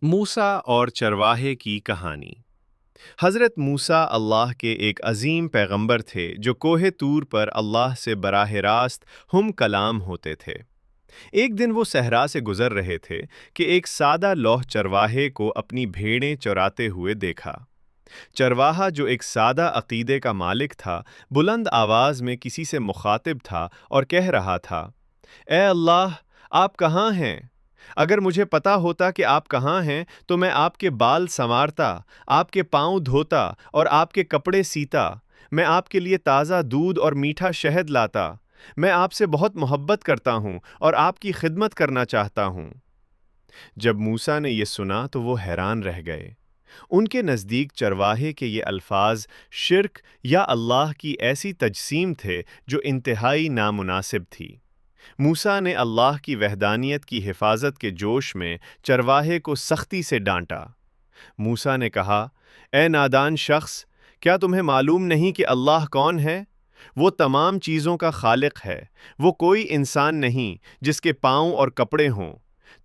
موسیٰ اور چرواہے کی کہانی۔ حضرت موسیٰ اللہ کے ایک عظیم پیغمبر تھے جو کوہ طور پر اللہ سے براہ راست ہم کلام ہوتے تھے۔ ایک دن وہ صحرا سے گزر رہے تھے کہ ایک سادہ لوح چرواہے کو اپنی بھیڑیں چراتے ہوئے دیکھا۔ چرواہا جو ایک سادہ عقیدے کا مالک تھا، بلند آواز میں کسی سے مخاطب تھا اور کہہ رہا تھا، اے اللہ، آپ کہاں ہیں؟ اگر مجھے پتا ہوتا کہ آپ کہاں ہیں تو میں آپ کے بال سنوارتا، آپ کے پاؤں دھوتا اور آپ کے کپڑے سیتا۔ میں آپ کے لیے تازہ دودھ اور میٹھا شہد لاتا۔ میں آپ سے بہت محبت کرتا ہوں اور آپ کی خدمت کرنا چاہتا ہوں۔ جب موسیٰ نے یہ سنا تو وہ حیران رہ گئے۔ ان کے نزدیک چرواہے کے یہ الفاظ شرک یا اللہ کی ایسی تجسیم تھے جو انتہائی نامناسب تھی۔ موسیٰ نے اللہ کی وحدانیت کی حفاظت کے جوش میں چرواہے کو سختی سے ڈانٹا۔ موسیٰ نے کہا، اے نادان شخص، کیا تمہیں معلوم نہیں کہ اللہ کون ہے؟ وہ تمام چیزوں کا خالق ہے۔ وہ کوئی انسان نہیں جس کے پاؤں اور کپڑے ہوں۔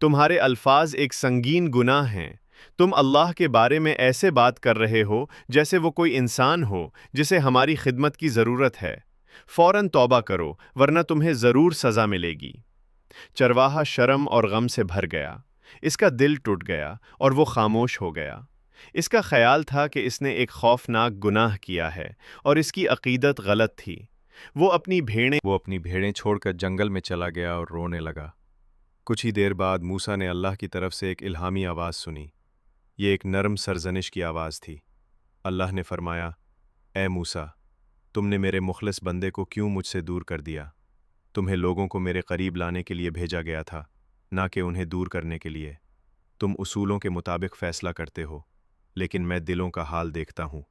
تمہارے الفاظ ایک سنگین گناہ ہیں۔ تم اللہ کے بارے میں ایسے بات کر رہے ہو جیسے وہ کوئی انسان ہو جسے ہماری خدمت کی ضرورت ہے۔ فوراً توبہ کرو ورنہ تمہیں ضرور سزا ملے گی۔ چرواہا شرم اور غم سے بھر گیا۔ اس کا دل ٹوٹ گیا اور وہ خاموش ہو گیا۔ اس کا خیال تھا کہ اس نے ایک خوفناک گناہ کیا ہے اور اس کی عقیدت غلط تھی۔ وہ اپنی بھیڑیں چھوڑ کر جنگل میں چلا گیا اور رونے لگا۔ کچھ ہی دیر بعد موسیٰ نے اللہ کی طرف سے ایک الہامی آواز سنی۔ یہ ایک نرم سرزنش کی آواز تھی۔ اللہ نے فرمایا، اے موسیٰ، تم نے میرے مخلص بندے کو کیوں مجھ سے دور کر دیا؟ تمہیں لوگوں کو میرے قریب لانے کے لیے بھیجا گیا تھا، نہ کہ انہیں دور کرنے کے لیے۔ تم اصولوں کے مطابق فیصلہ کرتے ہو، لیکن میں دلوں کا حال دیکھتا ہوں۔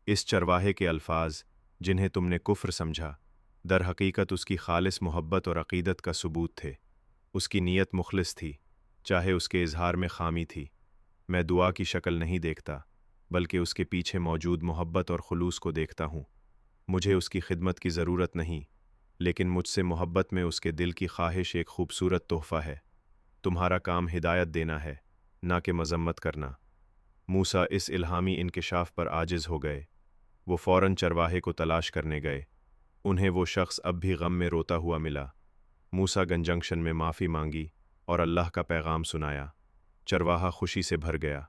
اس چرواہے کے الفاظ، جنہیں تم نے کفر سمجھا، در حقیقت اس کی خالص محبت اور عقیدت کا ثبوت تھے۔ اس کی نیت مخلص تھی، چاہے اس کے اظہار میں خامی تھی۔ میں دعا کی شکل نہیں دیکھتا، بلکہ اس کے پیچھے موجود محبت اور خلوص کو دیکھتا ہوں۔ مجھے اس کی خدمت کی ضرورت نہیں، لیکن مجھ سے محبت میں اس کے دل کی خواہش ایک خوبصورت تحفہ ہے۔ تمہارا کام ہدایت دینا ہے، نہ کہ مذمت کرنا۔ موسیٰ اس الہامی انکشاف پر عاجز ہو گئے۔ وہ فوراً چرواہے کو تلاش کرنے گئے۔ انہیں وہ شخص اب بھی غم میں روتا ہوا ملا۔ موسیٰ گنج جنکشن میں معافی مانگی اور اللہ کا پیغام سنایا۔ چرواہا خوشی سے بھر گیا۔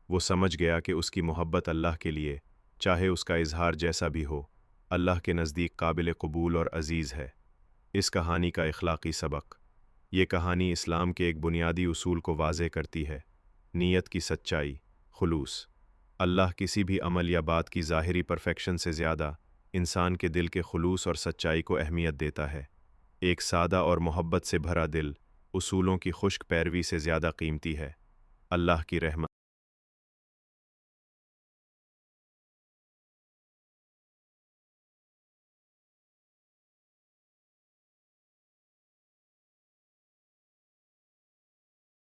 وہ سمجھ گیا کہ اس کی محبت اللہ کے لیے، چاہے اس کا اظہار جیسا بھی ہو، اللہ کے نزدیک قابل قبول اور عزیز ہے۔ اس کہانی کا اخلاقی سبق۔ یہ کہانی اسلام کے ایک بنیادی اصول کو واضح کرتی ہے: نیت کی سچائی، خلوص۔ اللہ کسی بھی عمل یا بات کی ظاہری پرفیکشن سے زیادہ انسان کے دل کے خلوص اور سچائی کو اہمیت دیتا ہے۔ ایک سادہ اور محبت سے بھرا دل اصولوں کی خشک پیروی سے زیادہ قیمتی ہے۔ اللہ کی رحمت